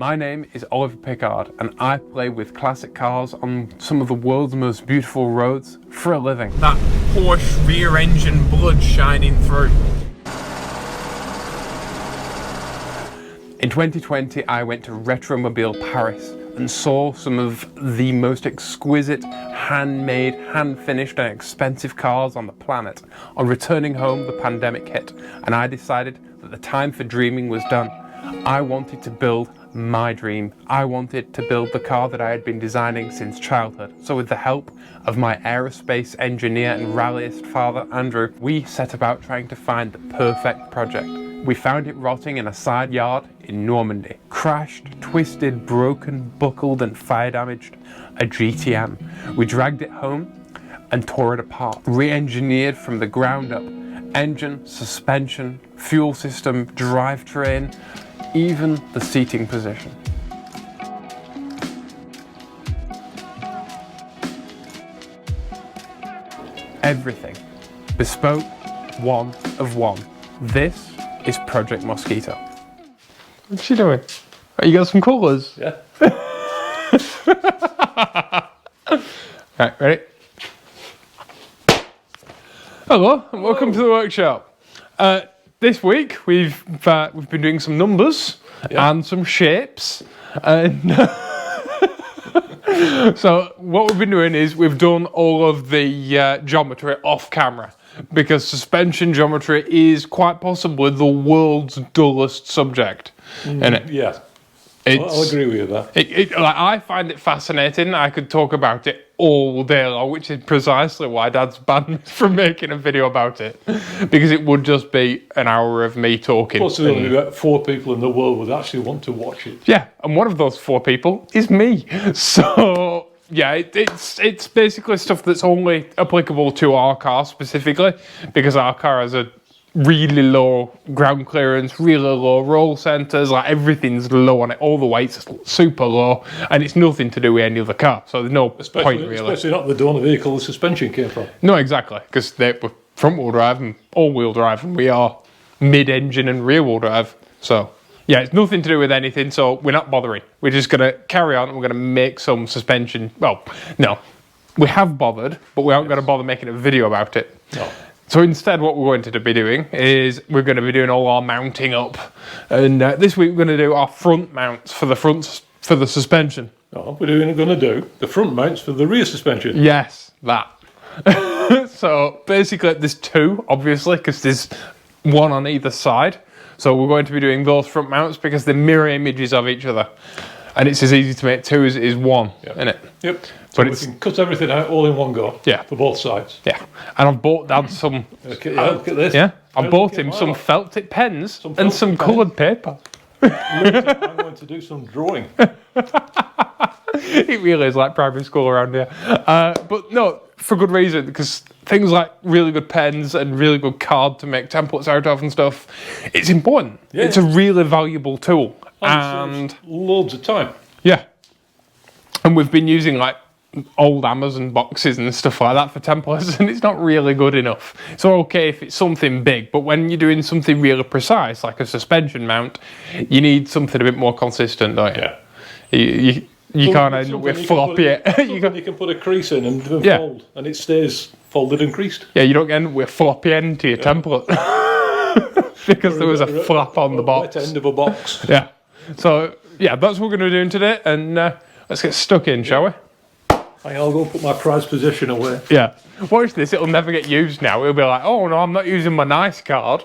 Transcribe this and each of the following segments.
My name is Oliver Pickard and I play with classic cars on some of the world's most beautiful roads for a living. That Porsche rear engine blood shining through. In 2020 I went to Retromobile Paris and saw some of the most exquisite, handmade, hand-finished and expensive cars on the planet. On returning home the pandemic hit and I decided that the time for dreaming was done. I wanted to build my dream. I wanted to build the car that I had been designing since childhood. So with the help of my aerospace engineer and rallyist father Andrew, we set about trying to find the perfect project. We found it rotting in a side yard in Normandy. Crashed, twisted, broken, buckled and fire damaged, a GTM. We dragged it home and tore it apart. Re-engineered from the ground up. Engine, suspension, fuel system, drivetrain, even the seating position. Everything. Bespoke, one of one. This is Project Mosquito. What's she doing? Oh, you got some colours? Yeah. Right, ready? Hello and welcome to the workshop. This week we've been doing some numbers and some shapes, and so what we've been doing is we've done all of the geometry off camera because suspension geometry is quite possibly the world's dullest subject, isn't it? Yeah. I'll agree with you with that. Like, I find it fascinating. I could talk about it all day long, which is precisely why Dad's banned me from making a video about it, because it would just be an hour of me talking. Plus, there's only about 4 people in the world would actually want to watch it. Yeah, and one of those 4 people is me. So yeah, it's basically stuff that's only applicable to our car specifically, because our car has a really low ground clearance, really low roll centers, like everything's low on it, all the weight's super low, and it's nothing to do with any other car, so there's no point really. Especially not the door of the vehicle the suspension came from. No, exactly, because they were front wheel drive and all wheel drive, and we are mid-engine and rear wheel drive, so yeah, it's nothing to do with anything, so we're not bothering. We're just going to carry on and we're going to make some suspension. Well, no, we have bothered, but we aren't going to bother making a video about it. No. So instead what we're going to be doing is we're going to be doing all our mounting up, and this week we're going to do our front mounts for the suspension. No, we're going to do the front mounts for the rear suspension. Yes, that. So basically there's 2, obviously, because there's 1 on either side. So we're going to be doing those front mounts because they're mirror images of each other. And it's as easy to make 2 as it is 1, isn't it? Yep. So we can cut everything out all in one go. Yeah. For both sides. Yeah. And I've bought Dad some. Look at this. Yeah. I bought him some felt tip pens and some coloured paper. I'm going to do some drawing. It really is like primary school around here. But no, for good reason, because things like really good pens and really good card to make templates out of and stuff, it's important. Yeah. It's a really valuable tool. And loads of time. Yeah. And we've been using like old Amazon boxes and stuff like that for templates, and it's not really good enough. It's okay if it's something big, but when you're doing something really precise, like a suspension mount, you need something a bit more consistent, don't you? Yeah. You can't end up with floppy. You can put a crease in and fold, and it stays folded and creased. Yeah, you don't end up with a floppy end to your template because there was a flap on the box. Wet end of a box. Yeah. So yeah, that's what we're going to be doing today, and let's get stuck in, shall we? I'll go put my prized possession away. Yeah. Watch this, it'll never get used now. It'll be like, oh no, I'm not using my nice card.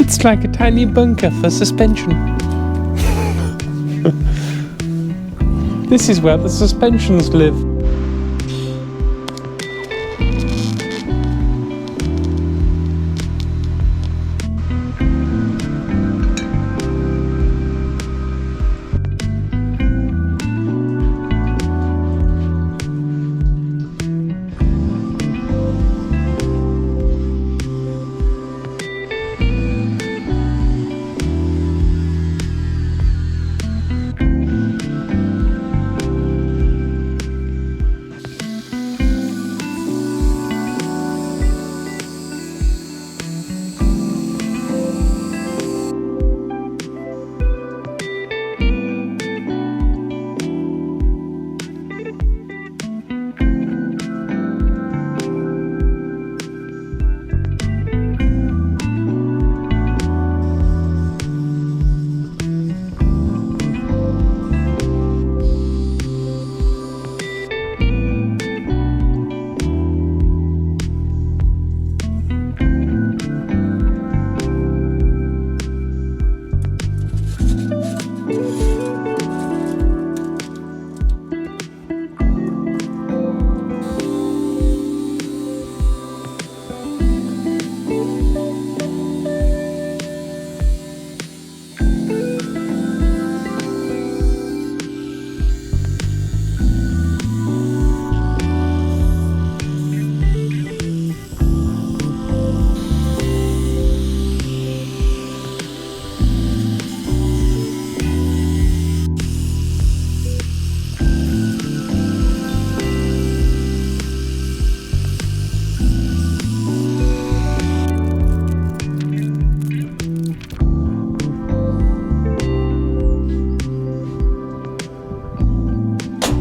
It's like a tiny bunker for suspension. This is where the suspensions live.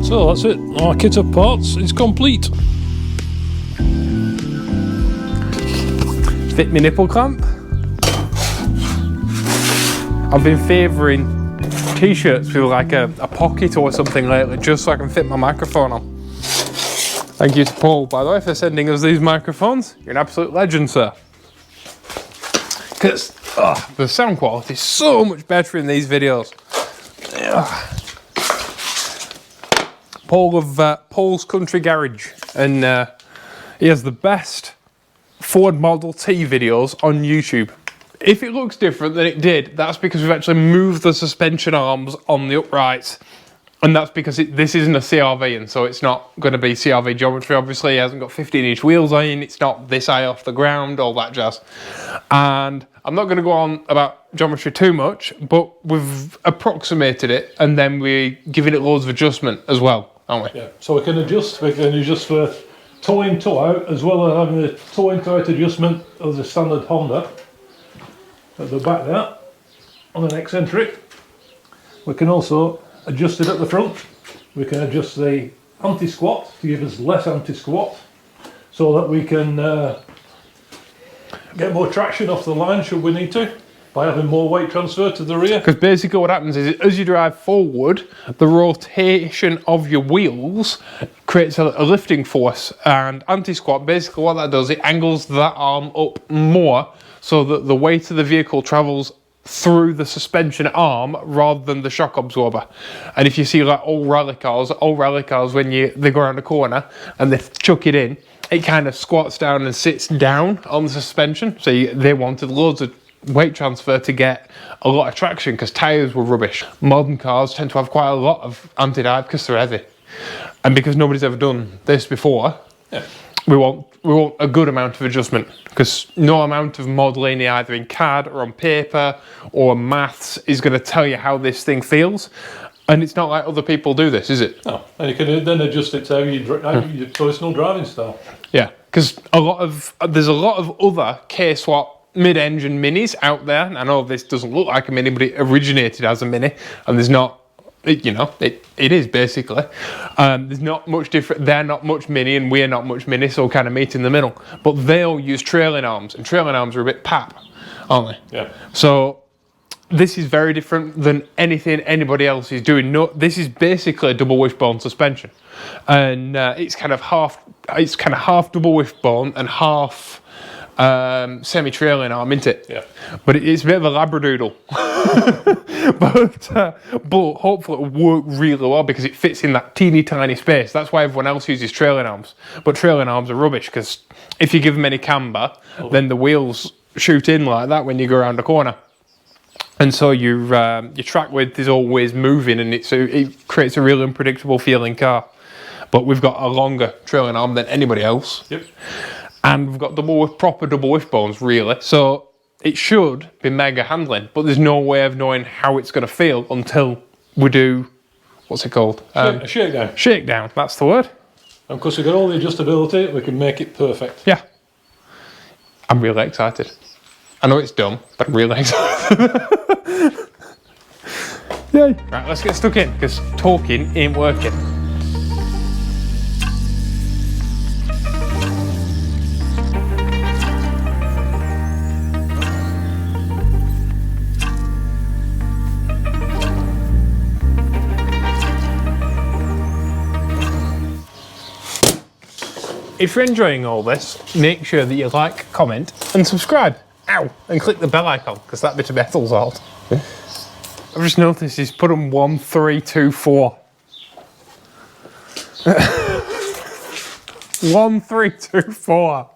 So that's it, our kit of parts is complete. Fit me nipple clamp. I've been favouring t-shirts with like a pocket or something lately, just so I can fit my microphone on. Thank you to Paul, by the way, for sending us these microphones. You're an absolute legend, sir. Because the sound quality is so much better in these videos. Paul of Paul's Country Garage, and he has the best Ford Model T videos on YouTube. If it looks different than it did, that's because we've actually moved the suspension arms on the uprights, and that's because this isn't a CRV, and so it's not going to be CRV geometry. Obviously, it hasn't got 15-inch wheels on, it's not this high off the ground, all that jazz. And I'm not going to go on about geometry too much, but we've approximated it, and then we're giving it loads of adjustment as well, aren't we? Yeah, so we can adjust for toe in, toe out, as well as having the toe in, toe out adjustment of the standard Honda at the back there on an eccentric. We can also adjust it at the front. We can adjust the anti-squat to give us less anti-squat, so that we can get more traction off the line should we need to, by having more weight transfer to the rear. Because basically what happens is, as you drive forward, the rotation of your wheels creates a lifting force, and anti-squat, basically what that does, it angles that arm up more so that the weight of the vehicle travels through the suspension arm rather than the shock absorber. And if you see like old rally cars when they go around a corner and they chuck it in, it kind of squats down and sits down on the suspension. So they wanted loads of weight transfer to get a lot of traction because tyres were rubbish. Modern cars tend to have quite a lot of anti-dive because they're heavy. And because nobody's ever done this before, yeah, we want a good amount of adjustment, because no amount of modelling either in CAD or on paper or maths is going to tell you how this thing feels. And it's not like other people do this, is it? No, and you can then adjust it to your personal driving style. Yeah, because there's a lot of other K-swap mid-engine minis out there. I know this doesn't look like a mini, but it originated as a mini, and there's not, it is basically. There's not much different. They're not much mini, and we're not much mini, so kind of meet in the middle. But they all use trailing arms, and trailing arms are a bit pap, aren't they? Yeah. So this is very different than anything anybody else is doing. No, this is basically a double wishbone suspension, and it's kind of half double wishbone and half semi-trailing arm, isn't it? Yeah. But it's a bit of a labradoodle. but hopefully it'll work really well because it fits in that teeny tiny space. That's why everyone else uses trailing arms. But trailing arms are rubbish, because if you give them any camber, then the wheels shoot in like that when you go around a corner. And so your track width is always moving, and it creates a real unpredictable feeling car. But we've got a longer trailing arm than anybody else. Yep. And we've got proper double wishbones, really. So it should be mega handling, but there's no way of knowing how it's going to feel until we do, what's it called? A shakedown. Shakedown, that's the word. And because we've got all the adjustability, we can make it perfect. Yeah. I'm really excited. I know it's dumb, but I'm really excited. Yay. Right, let's get stuck in, because talking ain't working. If you're enjoying all this, make sure that you like, comment and subscribe. Ow! And click the bell icon, because that bit of metal's odd. I've just noticed he's put them 1, 3, 2, 4. 1, 3, 2, 4.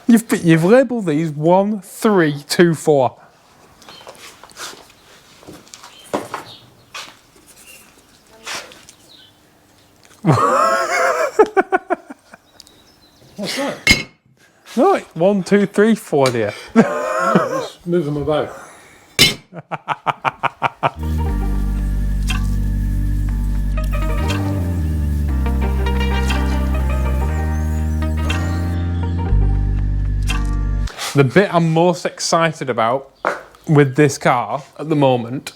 You've labelled these 1, 3, 2, 4. What's that? No, 1, 2, 3, 4 there. No, just move them about. The bit I'm most excited about with this car at the moment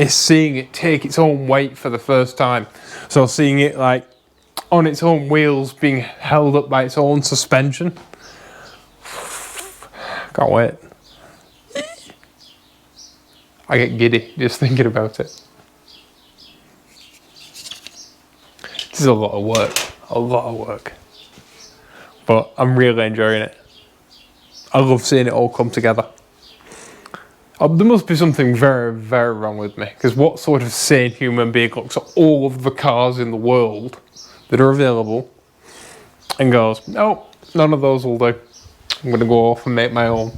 is seeing it take its own weight for the first time. So seeing it like on its own wheels being held up by its own suspension. Can't wait. I get giddy just thinking about it. This is a lot of work, but I'm really enjoying it. I love seeing it all come together. There must be something very, very wrong with me, because what sort of sane human being looks at all of the cars in the world that are available and goes, no, none of those will do. I'm going to go off and make my own.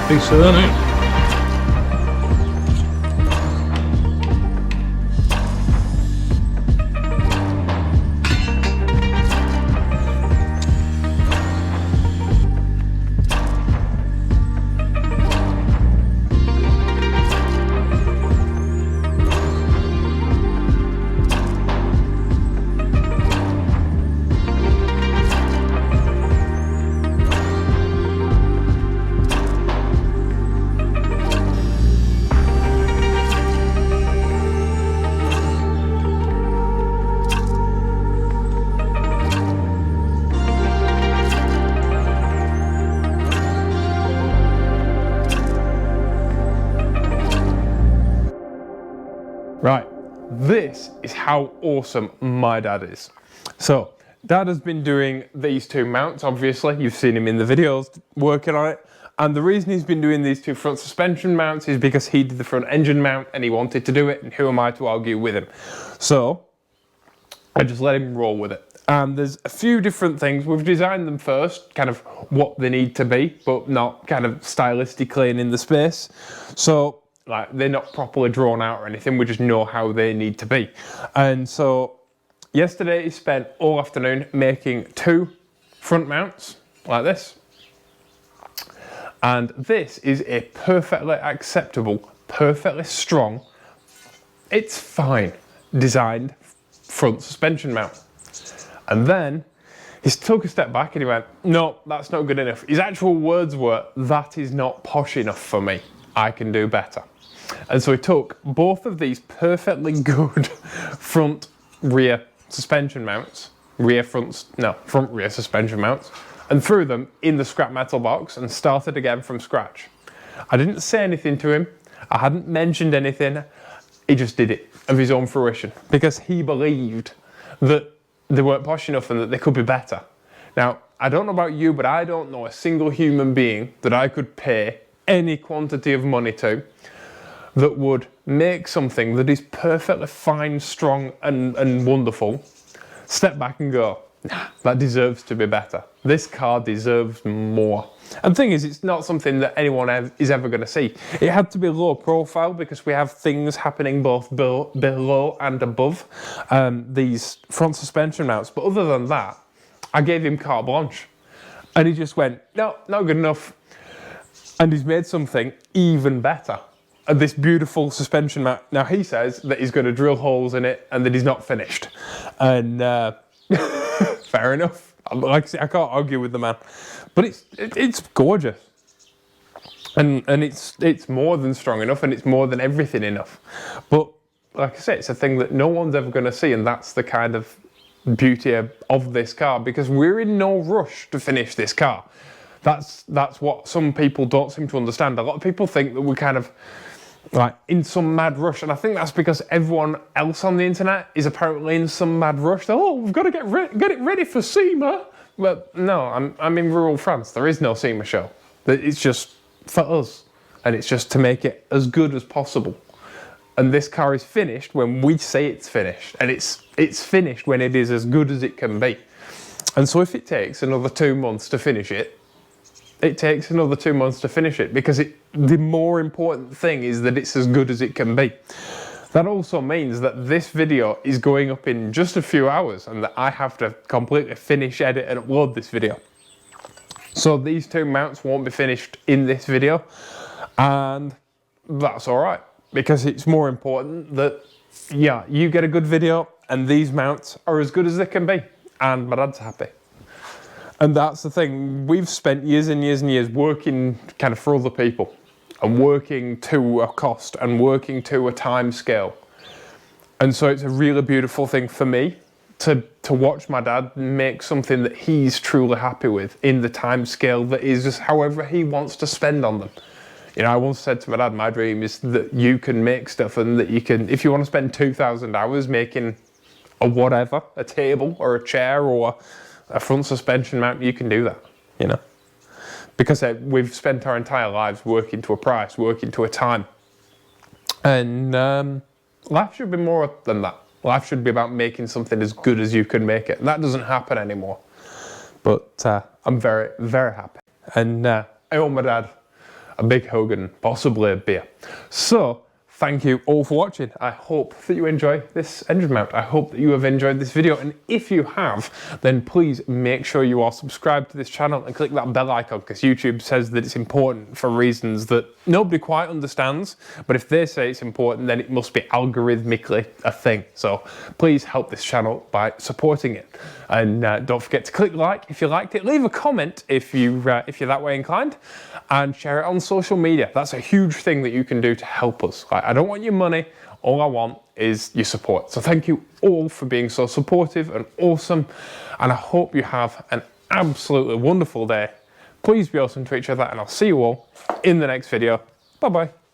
Piece of that, eh? Right, this is how awesome my dad is. So, Dad has been doing these two mounts, obviously. You've seen him in the videos working on it. And the reason he's been doing these two front suspension mounts is because he did the front engine mount and he wanted to do it, and who am I to argue with him? So, I just let him roll with it. And there's a few different things. We've designed them first, kind of what they need to be, but not kind of stylistically and in the space. So, like, they're not properly drawn out or anything, we just know how they need to be. And so yesterday he spent all afternoon making two front mounts like this. And this is a perfectly acceptable, perfectly strong, it's fine, designed front suspension mount. And then he took a step back and he went, no, that's not good enough. His actual words were, that is not posh enough for me, I can do better. And so he took both of these perfectly good front rear suspension mounts, front rear suspension mounts, and threw them in the scrap metal box and started again from scratch. I didn't say anything to him, I hadn't mentioned anything, he just did it of his own fruition because he believed that they weren't posh enough and that they could be better. Now, I don't know about you, but I don't know a single human being that I could pay any quantity of money to that would make something that is perfectly fine, strong and wonderful, step back and go, nah, that deserves to be better. This car deserves more. And the thing is, it's not something that anyone is ever going to see. It had to be low profile because we have things happening both below and above these front suspension mounts. But other than that, I gave him carte blanche. And he just went, no, not good enough. And he's made something even better. This beautiful suspension mount. Now he says that he's going to drill holes in it and that he's not finished. And fair enough. Like I say, I can't argue with the man. But it's gorgeous. And it's more than strong enough and it's more than everything enough. But like I say, it's a thing that no one's ever going to see, and that's the kind of beauty of this car, because we're in no rush to finish this car. That's what some people don't seem to understand. A lot of people think that we're kind of like in some mad rush, and I think that's because everyone else on the internet is apparently in some mad rush. Oh, we've got to get it ready for SEMA. But no, I'm in rural France. There is no SEMA show. It's just for us, and it's just to make it as good as possible. And this car is finished when we say it's finished, and it's finished when it is as good as it can be. And so if it takes another 2 months to finish it, it takes another 2 months to finish it, because the more important thing is that it's as good as it can be. That also means that this video is going up in just a few hours, and that I have to completely finish, edit and upload this video. So these two mounts won't be finished in this video, and that's alright, because it's more important that, yeah, you get a good video and these mounts are as good as they can be, and my dad's happy. And that's the thing, we've spent years and years and years working kind of for other people, and working to a cost and working to a time scale. And so it's a really beautiful thing for me to watch my dad make something that he's truly happy with in the time scale that is just however he wants to spend on them. You know, I once said to my dad, my dream is that you can make stuff, and that you can, if you want to spend 2,000 hours making a whatever, a table or a chair or a front suspension mount, you can do that, you know. Because we've spent our entire lives working to a price, working to a time. And life should be more than that. Life should be about making something as good as you can make it. And that doesn't happen anymore. But I'm very, very happy. And I owe my dad a big hug and possibly a beer. So, thank you all for watching. I hope that you enjoy this engine mount. I hope that you have enjoyed this video, and if you have, then please make sure you are subscribed to this channel and click that bell icon, because YouTube says that it's important for reasons that nobody quite understands, but if they say it's important, then it must be algorithmically a thing. So please help this channel by supporting it, and don't forget to click like if you liked it, leave a comment if you're that way inclined, and share it on social media. That's a huge thing that you can do to help us. I don't want your money, all I want is your support. So thank you all for being so supportive and awesome, and I hope you have an absolutely wonderful day. Please be awesome to each other, and I'll see you all in the next video. Bye bye.